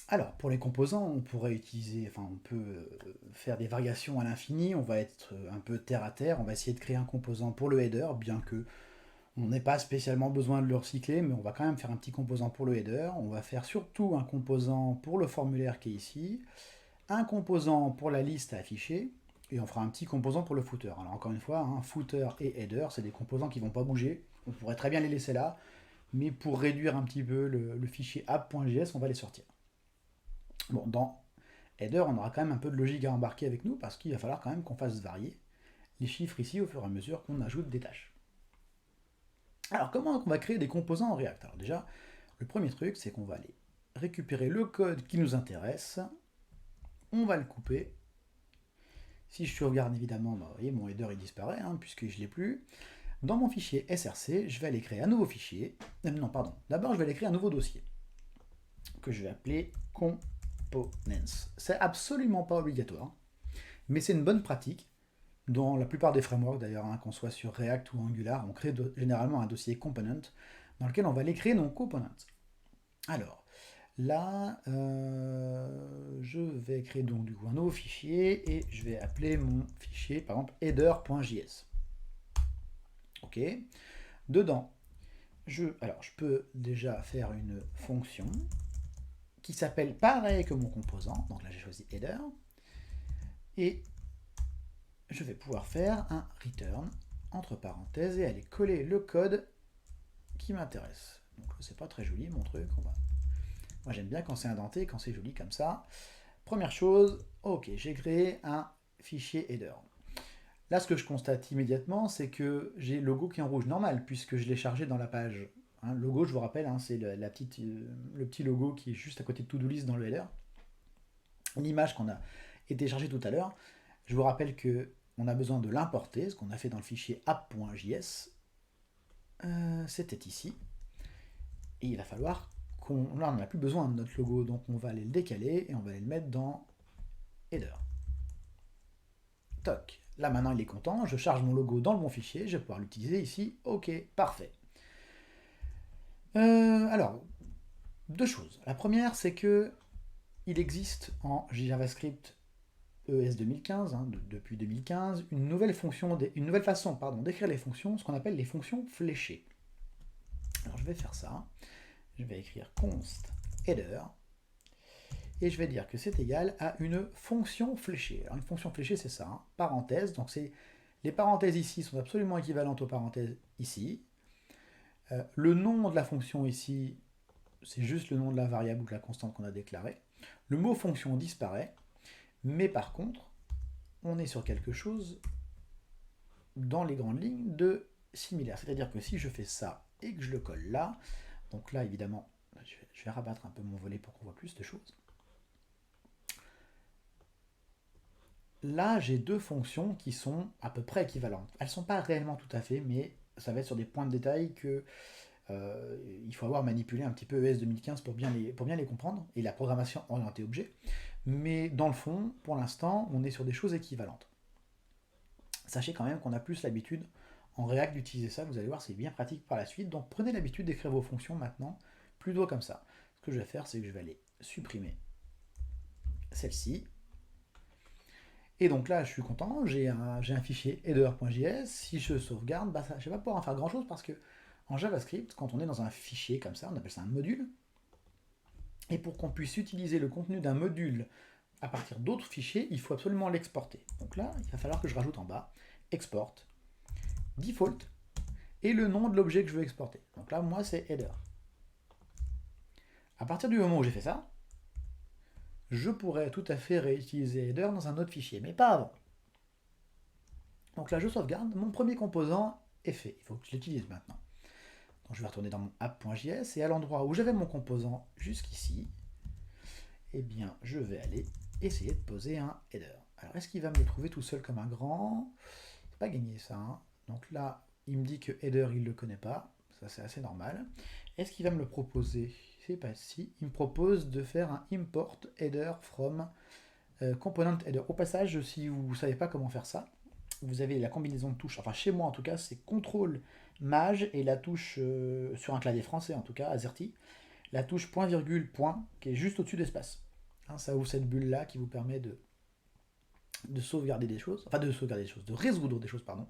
Alors, pour les composants, on pourrait utiliser, enfin, on peut faire des variations à l'infini. On va être un peu terre à terre. On va essayer de créer un composant pour le header, bien que on n'ait pas spécialement besoin de le recycler, mais on va quand même faire un petit composant pour le header. On va faire surtout un composant pour le formulaire qui est ici, un composant pour la liste à afficher, et on fera un petit composant pour le footer. Alors encore une fois, hein, footer et header, c'est des composants qui ne vont pas bouger. On pourrait très bien les laisser là, mais pour réduire un petit peu le fichier app.js, on va les sortir. Bon, dans header, on aura quand même un peu de logique à embarquer avec nous, parce qu'il va falloir quand même qu'on fasse varier les chiffres ici au fur et à mesure qu'on ajoute des tâches. Alors comment on va créer des composants en React? Alors déjà, le premier truc, c'est qu'on va aller récupérer le code qui nous intéresse, on va le couper. Si je sauvegarde évidemment, bah, vous voyez, mon header il disparaît, hein, puisque je ne l'ai plus. Dans mon fichier src, je vais aller créer un nouveau fichier. Non, pardon. D'abord, je vais aller créer un nouveau dossier que je vais appeler components. C'est absolument pas obligatoire, mais c'est une bonne pratique. Dans la plupart des frameworks d'ailleurs, hein, qu'on soit sur React ou Angular, on crée généralement un dossier component dans lequel on va aller créer nos components. Alors, là, je vais créer donc du coup un nouveau fichier et je vais appeler mon fichier par exemple header.js. Ok. Dedans, je peux déjà faire une fonction qui s'appelle pareil que mon composant. Donc là, j'ai choisi header. Et je vais pouvoir faire un return entre parenthèses et aller coller le code qui m'intéresse. Donc c'est pas très joli mon truc. Moi j'aime bien quand c'est indenté, quand c'est joli comme ça. Première chose, ok, j'ai créé un fichier header. Là, ce que je constate immédiatement, c'est que j'ai le logo qui est en rouge normal, puisque je l'ai chargé dans la page. Hein, le logo, je vous rappelle, hein, c'est le petit logo qui est juste à côté de To-Do List dans le header. L'image qu'on a été chargée tout à l'heure, je vous rappelle que on a besoin de l'importer, ce qu'on a fait dans le fichier app.js. C'était ici. Et il va falloir qu'on... Là, on n'a plus besoin de notre logo, donc on va aller le décaler et on va aller le mettre dans header. Toc. Là, maintenant, il est content. Je charge mon logo dans le bon fichier. Je vais pouvoir l'utiliser ici. Ok, parfait. Alors, deux choses. La première, c'est que il existe en JavaScript ES 2015, hein, depuis 2015, une nouvelle façon d'écrire les fonctions, ce qu'on appelle les fonctions fléchées. Alors je vais faire ça. Je vais écrire const header et je vais dire que c'est égal à une fonction fléchée. Alors une fonction fléchée, c'est ça, hein, parenthèse. Donc les parenthèses ici sont absolument équivalentes aux parenthèses ici. Le nom de la fonction ici, c'est juste le nom de la variable ou de la constante qu'on a déclarée. Le mot fonction disparaît, mais par contre, on est sur quelque chose dans les grandes lignes de similaire. C'est-à-dire que si je fais ça et que je le colle là, donc là évidemment, je vais rabattre un peu mon volet pour qu'on voit plus de choses. Là, j'ai deux fonctions qui sont à peu près équivalentes. Elles ne sont pas réellement tout à fait, mais ça va être sur des points de détail que il faut avoir manipulé un petit peu ES 2015 pour bien les comprendre, et la programmation orientée objet. Mais dans le fond, pour l'instant, on est sur des choses équivalentes. Sachez quand même qu'on a plus l'habitude en React d'utiliser ça, vous allez voir, c'est bien pratique par la suite. Donc prenez l'habitude d'écrire vos fonctions maintenant, plutôt comme ça. Ce que je vais faire, c'est que je vais aller supprimer celle-ci. Et donc là, je suis content, j'ai un fichier header.js. Si je sauvegarde, bah, je ne vais pas pouvoir en faire grand-chose parce que en JavaScript, quand on est dans un fichier comme ça, on appelle ça un module. Et pour qu'on puisse utiliser le contenu d'un module à partir d'autres fichiers, il faut absolument l'exporter. Donc là, il va falloir que je rajoute en bas export, default, et le nom de l'objet que je veux exporter. Donc là, moi, c'est header. À partir du moment où j'ai fait ça, je pourrais tout à fait réutiliser header dans un autre fichier, mais pas avant. Donc là, je sauvegarde, mon premier composant est fait. Il faut que je l'utilise maintenant. Donc je vais retourner dans mon app.js et à l'endroit où j'avais mon composant jusqu'ici, eh bien, je vais aller essayer de poser un header. Alors, est-ce qu'il va me le trouver tout seul comme un grand? C'est pas gagné ça. Hein. Donc là, il me dit que header, il ne le connaît pas. Ça, c'est assez normal. Est-ce qu'il va me le proposer? C'est pas si. Il me propose de faire un import header from component header. Au passage, si vous ne savez pas comment faire ça, vous avez la combinaison de touches. Enfin, chez moi en tout cas, c'est CTRL Maj et la touche sur un clavier français en tout cas, AZERTY. la touche point virgule point qui est juste au-dessus d'espace. Hein, ça ouvre cette bulle là qui vous permet de sauvegarder des choses, enfin de sauvegarder des choses, de résoudre des choses, pardon.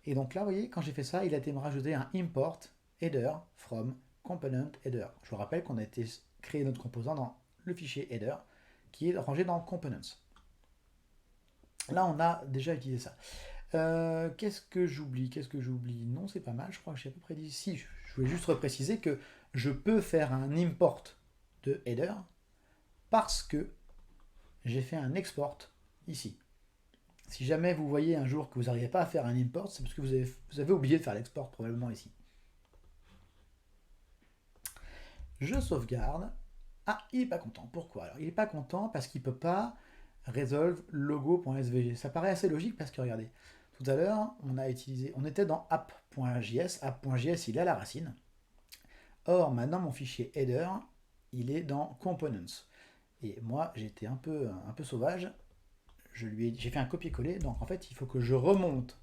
Et donc là, vous voyez, quand j'ai fait ça, il a été me rajouter un import header from component header. Je vous rappelle qu'on a été créer notre composant dans le fichier header qui est rangé dans components. Là, on a déjà utilisé ça. Qu'est-ce que j'oublie? Non, c'est pas mal. Je crois que j'ai à peu près dit. Si, je voulais juste repréciser que je peux faire un import de header parce que j'ai fait un export ici. Si jamais vous voyez un jour que vous n'arrivez pas à faire un import, c'est parce que vous avez oublié de faire l'export probablement ici. Je sauvegarde. Ah, il n'est pas content. Pourquoi? Alors, il n'est pas content parce qu'il ne peut pas résolve logo.svg. Ça paraît assez logique parce que regardez, tout à l'heure, on était dans app.js. App.js, il est à la racine. Or, maintenant, mon fichier header, il est dans components. Et moi, j'étais un peu sauvage. J'ai fait un copier-coller. Donc, en fait, il faut que je remonte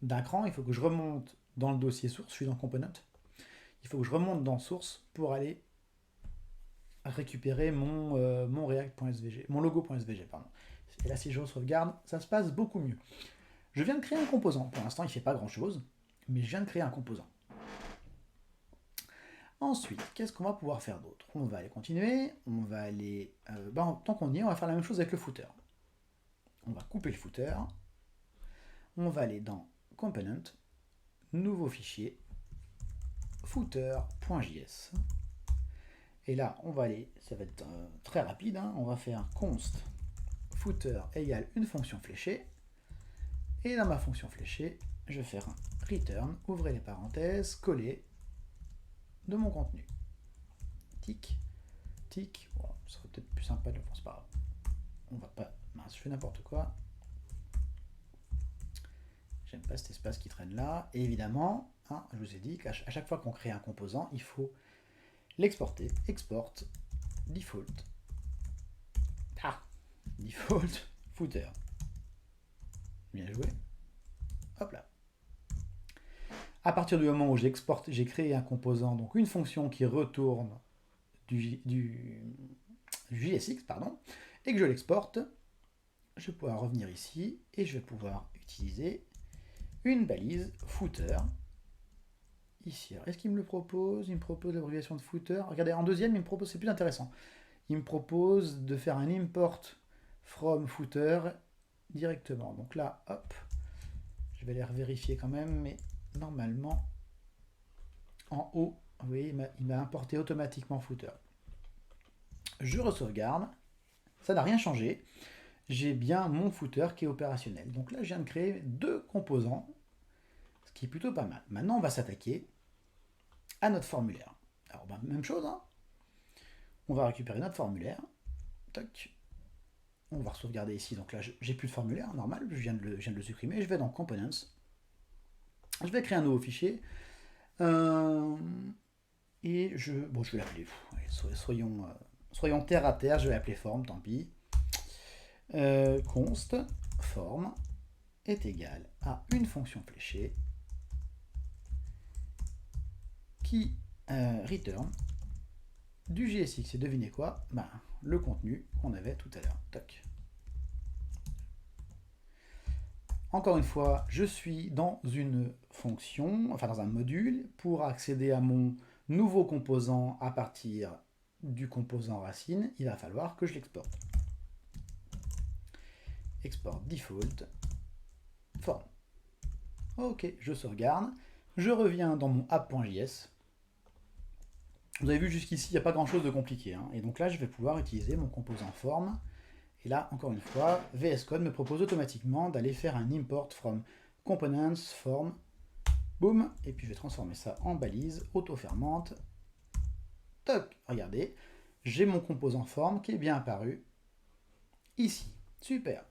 d'un cran. Il faut que je remonte dans le dossier source. Je suis dans component. Il faut que je remonte dans source pour aller récupérer mon react.svg, mon logo.svg, pardon. Et là, si je sauvegarde, ça se passe beaucoup mieux. Je viens de créer un composant. Pour l'instant, il ne fait pas grand-chose, mais je viens de créer un composant. Ensuite, qu'est-ce qu'on va pouvoir faire d'autre? On va aller continuer. On va aller... tant qu'on y est, on va faire la même chose avec le footer. On va couper le footer. On va aller dans Component, nouveau fichier, footer.js. Et là, on va aller, ça va être très rapide, hein, on va faire const footer égale une fonction fléchée. Et dans ma fonction fléchée, je vais faire un return, ouvrez les parenthèses, coller de mon contenu. Tic, tic, bon, ce serait peut-être plus sympa de le faire, c'est pas grave. On va pas, mince, je fais n'importe quoi. J'aime pas cet espace qui traîne là. Et évidemment, hein, je vous ai dit qu'à chaque fois qu'on crée un composant, il faut l'exporter. Export, default. Default, footer. Bien joué. Hop là. À partir du moment où j'ai créé un composant, donc une fonction qui retourne du JSX, pardon, et que je l'exporte, je vais pouvoir revenir ici et je vais pouvoir utiliser une balise footer. Ici, alors est-ce qu'il me le propose? Il me propose l'abréviation de footer. Regardez, en deuxième, il me propose, c'est plus intéressant. Il me propose de faire un import from footer directement. Donc là, hop, je vais les vérifier quand même, mais normalement, en haut, vous voyez, il m'a importé automatiquement footer. Je re-sauvegarde, ça n'a rien changé. J'ai bien mon footer qui est opérationnel. Donc là, je viens de créer deux composants, ce qui est plutôt pas mal. Maintenant, on va s'attaquer à notre formulaire. Alors, même chose, hein. On va récupérer notre formulaire. Tac. On va sauvegarder ici. Donc là, j'ai plus de formulaire, normal. Je viens de le supprimer. Je vais dans Components. Je vais créer un nouveau fichier. Et je vais l'appeler. Soyons terre à terre. Je vais l'appeler forme, tant pis. Const form est égal à une fonction fléchée qui return du JSX. Et devinez quoi? Le contenu qu'on avait tout à l'heure. Toc. Encore une fois, je suis dans une fonction, enfin dans un module, pour accéder à mon nouveau composant à partir du composant racine, il va falloir que je l'exporte. Export default form. Ok, je sauvegarde. Je reviens dans mon app.js. Vous avez vu jusqu'ici, il n'y a pas grand chose de compliqué. Hein. Et donc là, je vais pouvoir utiliser mon composant form. Et là, encore une fois, VS Code me propose automatiquement d'aller faire un import from components form. Boum. Et puis je vais transformer ça en balise auto-fermante. Toc. Regardez, j'ai mon composant form qui est bien apparu ici. Super.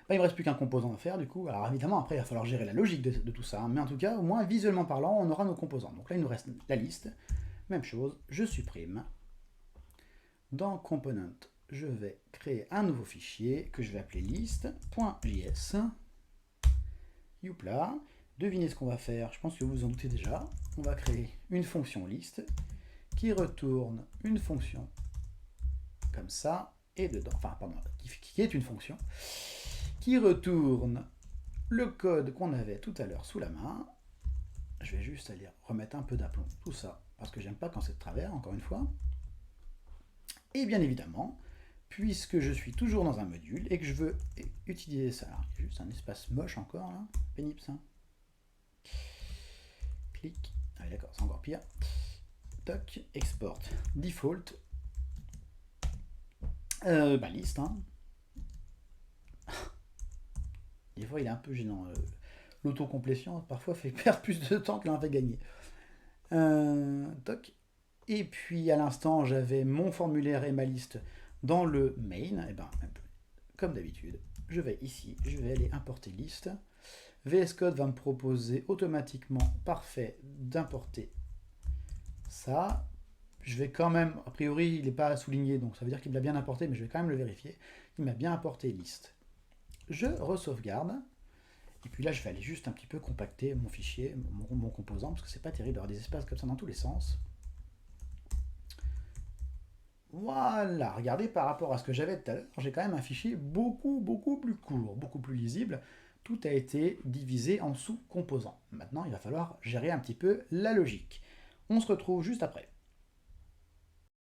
Il ne me reste plus qu'un composant à faire du coup. Alors évidemment, après, il va falloir gérer la logique de tout ça. Hein. Mais en tout cas, au moins, visuellement parlant, on aura nos composants. Donc là, il nous reste la liste. Même chose, je supprime. Dans Component, je vais créer un nouveau fichier que je vais appeler list.js. Youpla. devinez ce qu'on va faire, je pense que vous vous en doutez déjà. On va créer une fonction list qui retourne une fonction comme ça, et dedans, enfin pardon, qui est une fonction, qui retourne le code qu'on avait tout à l'heure sous la main. Je vais juste aller remettre un peu d'aplomb, tout ça, parce que j'aime pas quand c'est de travers, encore une fois. Et bien évidemment, puisque je suis toujours dans un module et que je veux utiliser ça, alors, il y a juste un espace moche encore là, pénible ça. Clic, ah d'accord, c'est encore pire. Toc, export, default, liste, hein. Des fois il est un peu gênant. L'autocomplétion parfois fait perdre plus de temps que l'on fait gagner. Toc. Et puis à l'instant j'avais mon formulaire et ma liste dans le main. Et ben comme d'habitude, je vais ici, je vais aller importer liste. VS Code va me proposer automatiquement parfait d'importer ça. Je vais quand même, a priori il n'est pas souligné, donc ça veut dire qu'il l'a bien importé, mais je vais quand même le vérifier. Il m'a bien importé liste. Je re-sauvegarde. Et puis là, je vais aller juste un petit peu compacter mon fichier, mon composant, parce que c'est pas terrible d'avoir des espaces comme ça dans tous les sens. Voilà, regardez, par rapport à ce que j'avais tout à l'heure, j'ai quand même un fichier beaucoup plus court, beaucoup plus lisible. Tout a été divisé en sous-composants. Maintenant, il va falloir gérer un petit peu la logique. On se retrouve juste après.